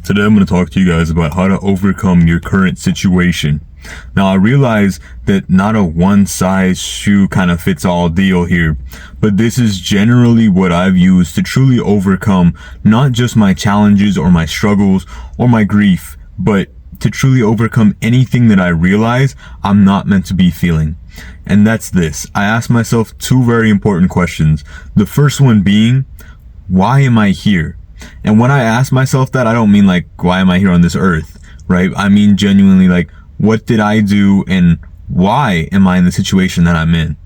Today I'm going to talk to you guys about how to overcome your current situation. Now I realize that not a one size shoe kind of fits all deal here, but this is generally what I've used to truly overcome not just my challenges or my struggles or my grief, but to truly overcome anything that I realize I'm not meant to be feeling. And that's this. I ask myself two very important questions. The first one being, why am I here? And when I ask myself that, I don't mean like, why am I here on this earth, right? I mean genuinely like, what did I do and why am I in the situation that I'm in?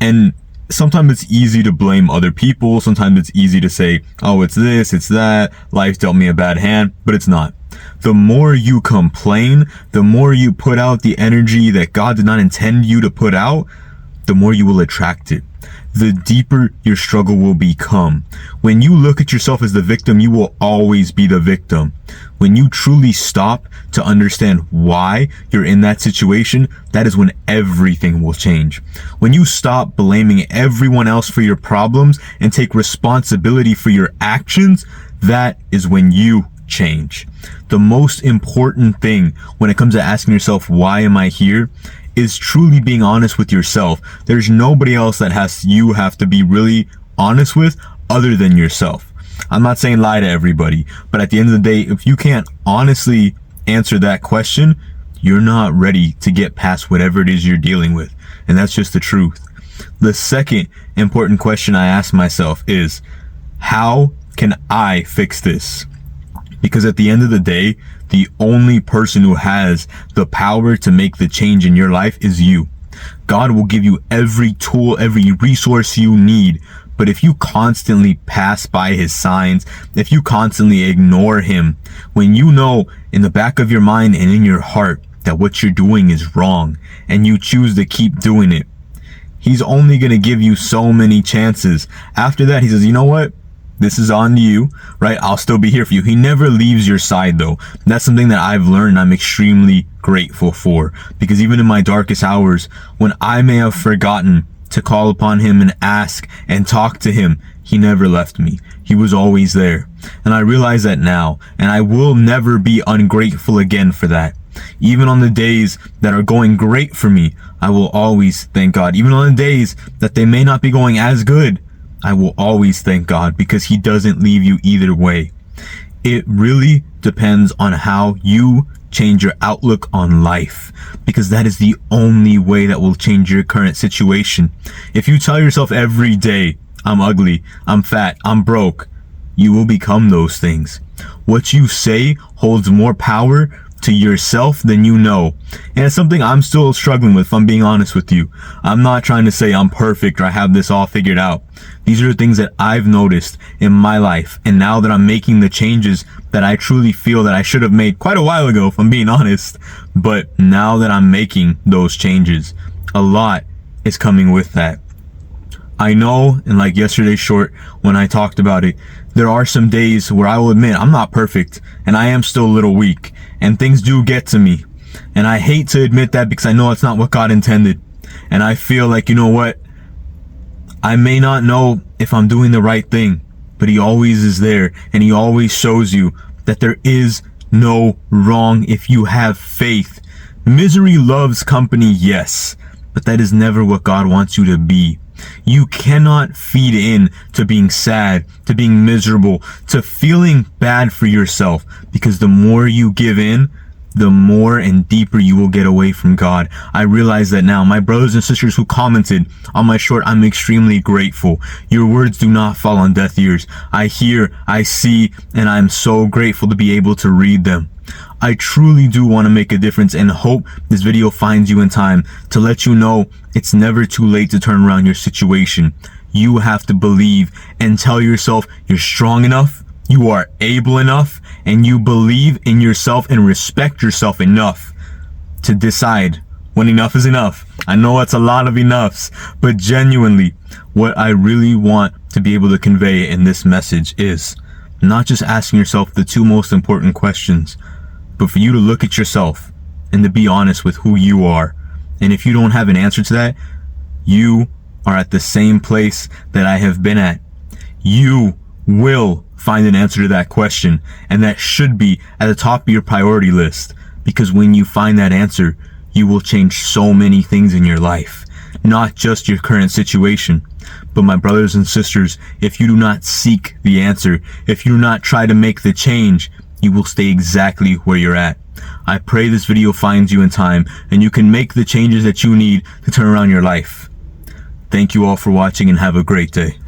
And sometimes it's easy to blame other people. Sometimes it's easy to say, oh, it's this, it's that. Life dealt me a bad hand, but it's not. The more you complain, the more you put out the energy that God did not intend you to put out, the more you will attract it. The deeper your struggle will become. When you look at yourself as the victim, you will always be the victim. When you truly stop to understand why you're in that situation, that is when everything will change. When you stop blaming everyone else for your problems and take responsibility for your actions, that is when you change. The most important thing when it comes to asking yourself, why am I here, is truly being honest with yourself. There's nobody else that you have to be really honest with other than yourself. I'm not saying lie to everybody, but at the end of the day, if you can't honestly answer that question, you're not ready to get past whatever it is you're dealing with. And that's just the truth. The second important question I ask myself is, how can I fix this? Because at the end of the day, the only person who has the power to make the change in your life is you. God will give you every tool, every resource you need. But if you constantly pass by his signs, if you constantly ignore him, when you know in the back of your mind and in your heart that what you're doing is wrong and you choose to keep doing it, he's only going to give you so many chances. After that, he says, you know what? This is on you, right? I'll still be here for you. He never leaves your side though. That's something that I've learned and I'm extremely grateful for, because even in my darkest hours, when I may have forgotten to call upon him and ask and talk to him, he never left me. He was always there. And I realize that now, and I will never be ungrateful again for that. Even on the days that are going great for me, I will always thank God. Even on the days that they may not be going as good, I will always thank God, because he doesn't leave you either way. It really depends on how you change your outlook on life, because that is the only way that will change your current situation. If you tell yourself every day, I'm ugly, I'm fat, I'm broke, you will become those things. What you say holds more power to yourself than you know. And it's something I'm still struggling with, if I'm being honest with you. I'm not trying to say I'm perfect or I have this all figured out. These are the things that I've noticed in my life. And now that I'm making the changes that I truly feel that I should have made quite a while ago, if I'm being honest. But now that I'm making those changes, a lot is coming with that. I know, and like yesterday's short, when I talked about it, there are some days where I will admit I'm not perfect and I am still a little weak and things do get to me. And I hate to admit that, because I know it's not what God intended. And I feel like, you know what? I may not know if I'm doing the right thing, but he always is there and he always shows you that there is no wrong if you have faith. Misery loves company, yes, but that is never what God wants you to be. You cannot feed in to being sad, to being miserable, to feeling bad for yourself, because the more you give in, the more and deeper you will get away from God. I realize that now. My brothers and sisters who commented on my short, I'm extremely grateful. Your words do not fall on deaf ears. I hear, I see, and I'm so grateful to be able to read them. I truly do want to make a difference and hope this video finds you in time to let you know it's never too late to turn around your situation. You have to believe and tell yourself you're strong enough, you are able enough, and you believe in yourself and respect yourself enough to decide when enough is enough. I know that's a lot of enoughs, but genuinely, what I really want to be able to convey in this message is not just asking yourself the two most important questions, but for you to look at yourself and to be honest with who you are. And if you don't have an answer to that, you are at the same place that I have been at. You will find an answer to that question, and that should be at the top of your priority list, because when you find that answer, you will change so many things in your life, not just your current situation. But my brothers and sisters, if you do not seek the answer, if you do not try to make the change, you will stay exactly where you're at. I pray this video finds you in time and you can make the changes that you need to turn around your life. Thank you all for watching and have a great day.